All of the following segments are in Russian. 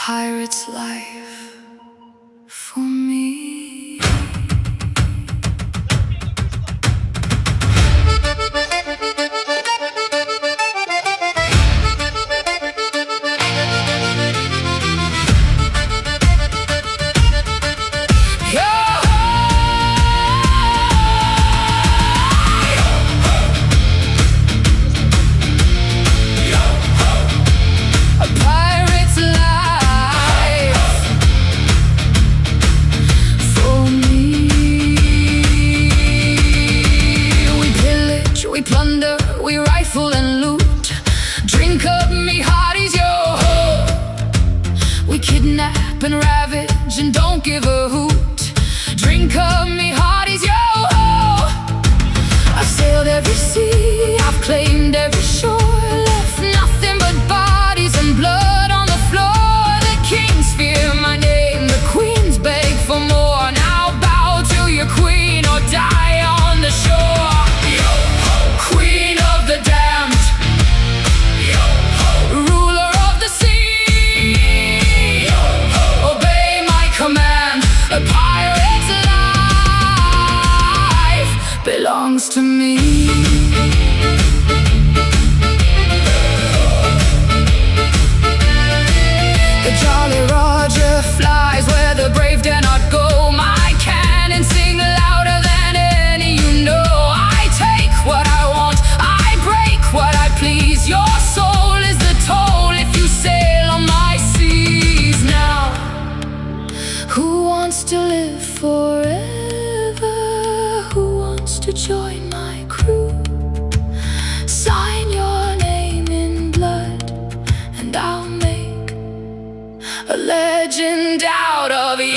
pirate's life for me. We plunder, we rifle and loot. Drink up me hearties, yo-ho. We kidnap and ravage and don't give a hoot. Drink up me hearties, yo-ho. I've sailed every sea, I've claimed every shore. Left nothing but bodies and blood on the floor. The kings fear my name, the queens beg for more. Now bow to your queen or die on the shore. Queen of the damned, ruler of the sea, obey my command. A pirate's life belongs to me. The Jolly Roger flies where the brave dare not go. My cannon sing louder than any you know. I take what I want, I break what I please. Your soul is the toll if you sail on my seas. Now, who wants to live forever? Who wants to join my crew? Sign your name in blood and I'll make a legend out of you.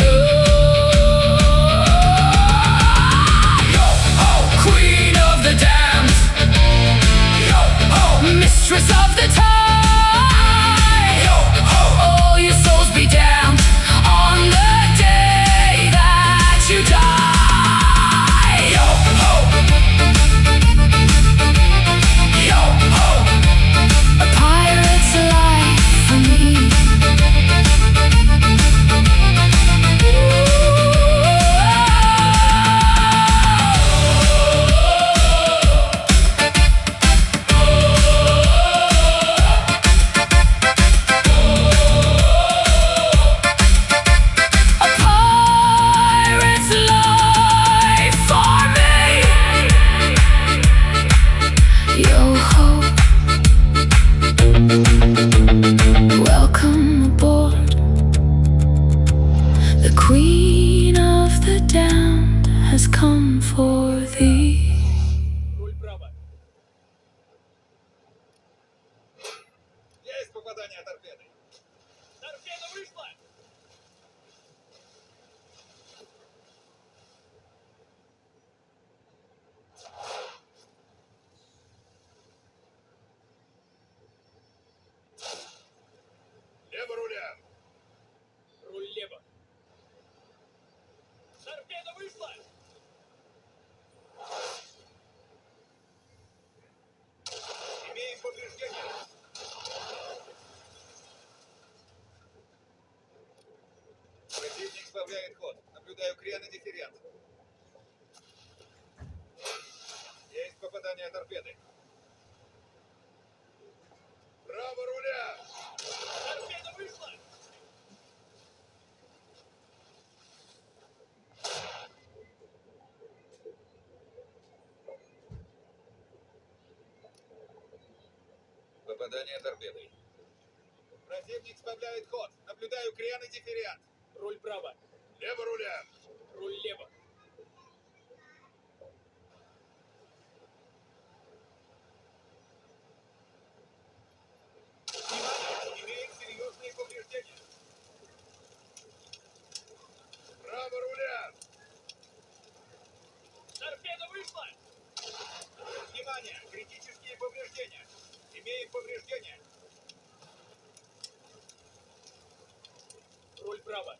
Mistress of the tide, all your souls be damned on the day that you die. A pirate's life for me. Welcome aboard. The Queen of the Damned has come for thee. Руль право. Есть попадание торпеды. Торпеда вышла. Лево руля. Руль лево. Торпеда вышла. Имеем повреждения. Противник сбавляет ход. Наблюдаю крен и дифферент. Есть попадание торпеды. Право руля. Торпеда вышла. Попадание торпедой. Противник сбавляет ход. Наблюдаю крен и дифферент. Руль право. Лево руля. Руль лево. Внимание! Имеет серьезные повреждения. Право руля. Торпеда вышла. Внимание! Критические повреждения. Имеет повреждения. Руль право.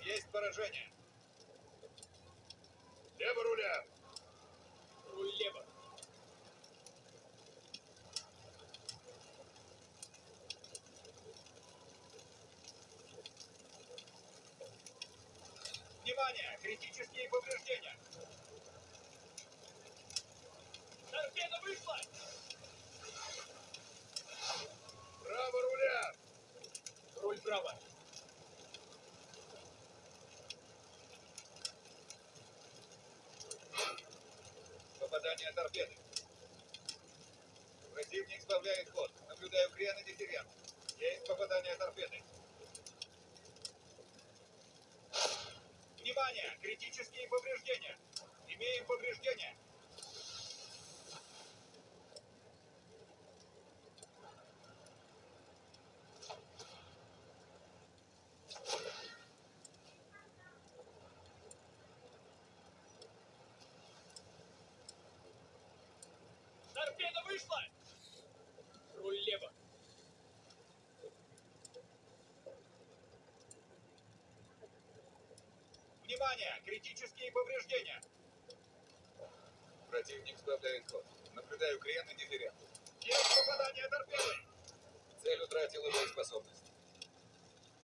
Есть поражение. Лево руля. Руль лево. Внимание! Критические повреждения! Торпеда вышла! Право руля! Руль право! Попадание торпеды. Противник сбавляет ход. Наблюдаю крен и дифферент. Есть попадание торпеды. Внимание! Критические повреждения. Имеем повреждения. Торпеда вышла! Руль лево. Внимание! Критические повреждения. Противник сбавляет ход. Наблюдаю крен и дифферент. Есть попадание торпеды. Цель утратила боеспособность.